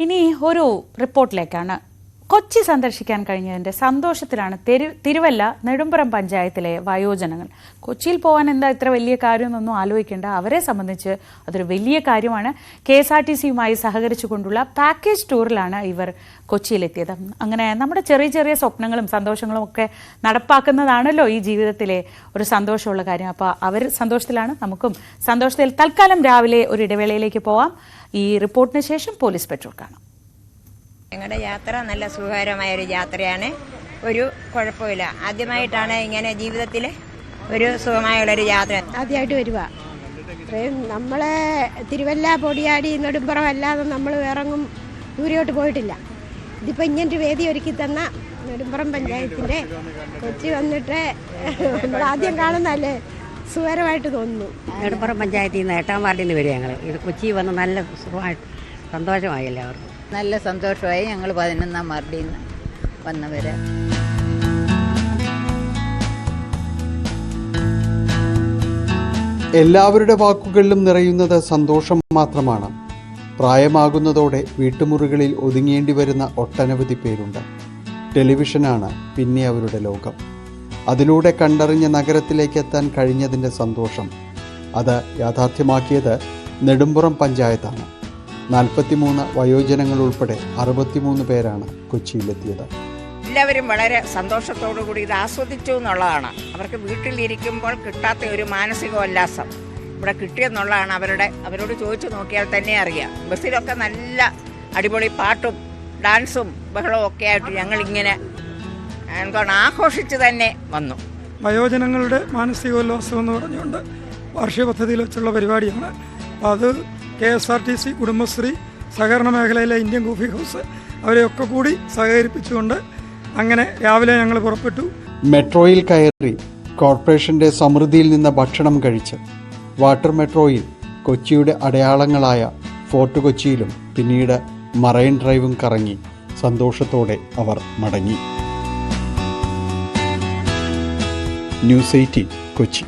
ഇനി ഒരു റിപ്പോർട്ടിലേക്കാണ്. കൊച്ചി സന്ദർശിക്കാൻ കഴിഞ്ഞതിന്റെ സന്തോഷത്തിലാണ് തിരുവല്ല നെടുമ്പുറം പഞ്ചായത്തിലെ വയോജനങ്ങൾ. കൊച്ചിയിൽ പോകാൻ എന്താ ഇത്ര വലിയ കാര്യമെന്നൊന്നും ആലോചിക്കേണ്ട. അവരെ സംബന്ധിച്ച് അതൊരു വലിയ കാര്യമാണ്. KSRTCയുമായി സഹകരിച്ചുകൊണ്ടുള്ള പാക്കേജ് ടൂറിലാണ് ഇവർ കൊച്ചിയിലെത്തിയത്. അങ്ങനെ നമ്മുടെ ചെറിയ ചെറിയ സ്വപ്നങ്ങളും സന്തോഷങ്ങളും ഒക്കെ നടപ്പാക്കുന്നതാണല്ലോ ഈ ജീവിതത്തിലെ ഒരു സന്തോഷമുള്ള കാര്യം. അപ്പോൾ അവർ സന്തോഷത്തിലാണ്, നമുക്കും സന്തോഷത്തിൽ. തൽക്കാലം രാവിലെ ഒരു ഇടവേളയിലേക്ക് പോവാം. ഈ റിപ്പോർട്ടിന് ശേഷം പോലീസ് പെട്രോൾ കാണാം. ഞങ്ങളുടെ യാത്ര നല്ല സുഖകരമായൊരു യാത്രയാണ്. ഒരു കുഴപ്പമില്ല. ആദ്യമായിട്ടാണ് ഇങ്ങനെ ജീവിതത്തിൽ ഒരു സുഖമായുള്ളൊരു യാത്ര. ആദ്യമായിട്ട് വരുക. നമ്മളെ തിരുവല്ല, പൊടിയാടി, നെടുമ്പുറം അല്ലാതെ നമ്മൾ വേറെങ്ങും ദൂരെയോട്ട് പോയിട്ടില്ല. ഇതിപ്പോൾ ഇങ്ങനൊരു വേദി ഒരുക്കി തന്ന നെടുമ്പുറം പഞ്ചായത്തിൻ്റെ കൊച്ചി വന്നിട്ട് നമ്മൾ ആദ്യം കാണുന്നതല്ലേ, സുഖകരമായിട്ട് തോന്നുന്നു. നെടുമ്പുറം പഞ്ചായത്തിൽ നിന്ന് 8-ാം വാർഡിൽ നിന്ന് വരിക ഞങ്ങൾ. ഇത് കൊച്ചി വന്ന് നല്ല സുഖമായിട്ട് സന്തോഷമായി എല്ലാവർക്കും. നല്ല സന്തോഷമായി. ഞങ്ങൾ 11-ാം വാർഡിൽ നിന്ന് വന്നവര്. എല്ലാവരുടെ വാക്കുകളിലും നിറയുന്നത് സന്തോഷം മാത്രമാണ്. പ്രായമാകുന്നതോടെ വീട്ടുമുറികളിൽ ഒതുങ്ങേണ്ടി വരുന്ന ഒട്ടനവധി പേരുണ്ട്. ടെലിവിഷനാണ് പിന്നെ അവരുടെ ലോകം. അതിലൂടെ കണ്ടറിഞ്ഞ നഗരത്തിലേക്ക് എത്താൻ കഴിഞ്ഞതിൻ്റെ സന്തോഷം, അത് യാഥാർത്ഥ്യമാക്കിയത് നെടുമ്പുറം പഞ്ചായത്താണ്. 43 വയോജനങ്ങൾ ഉൾപ്പെടെ 63 പേരാണ് കൊച്ചിയിലെത്തിയത്. എല്ലാവരും വളരെ സന്തോഷത്തോടു കൂടി ഇത് ആസ്വദിച്ചു എന്നുള്ളതാണ്. അവർക്ക് വീട്ടിലിരിക്കുമ്പോൾ കിട്ടാത്ത ഒരു മാനസികോല്ലാസം ഇവിടെ കിട്ടിയെന്നുള്ളതാണ്. അവരോട് ചോദിച്ചു നോക്കിയാൽ തന്നെ അറിയാം. ബസ്സിലൊക്കെ നല്ല അടിപൊളി പാട്ടും ഡാൻസും ബഹളവും ഒക്കെ ആയിട്ട് ഞങ്ങളിങ്ങനെ ആഘോഷിച്ച് തന്നെ വന്നു. വയോജനങ്ങളുടെ മാനസികോല്ലാസം എന്ന് പറഞ്ഞുകൊണ്ട് വാർഷിക പദ്ധതിയിൽ വെച്ചുള്ള പരിപാടിയാണ്. അത് KSRTC, കുടുംബശ്രീ, സഹകരണ മേഖലയിലെ ഇന്ത്യൻ കോഫി ഹൗസ് അവരെയൊക്കെ കൂടി സഹകരിപ്പിച്ചുകൊണ്ട് അങ്ങനെ രാവിലെ ഞങ്ങൾ പുറപ്പെട്ടു. മെട്രോയിൽ കയറി കോർപ്പറേഷന്റെ സമൃദ്ധിയിൽ നിന്ന് ഭക്ഷണം കഴിച്ച് വാട്ടർ മെട്രോയിൽ കൊച്ചിയുടെ അടയാളങ്ങളായ ഫോർട്ട് കൊച്ചിയിലും പിന്നീട് മറൈൻ ഡ്രൈവും കറങ്ങി സന്തോഷത്തോടെ അവർ മടങ്ങി. News 18 കൊച്ചി.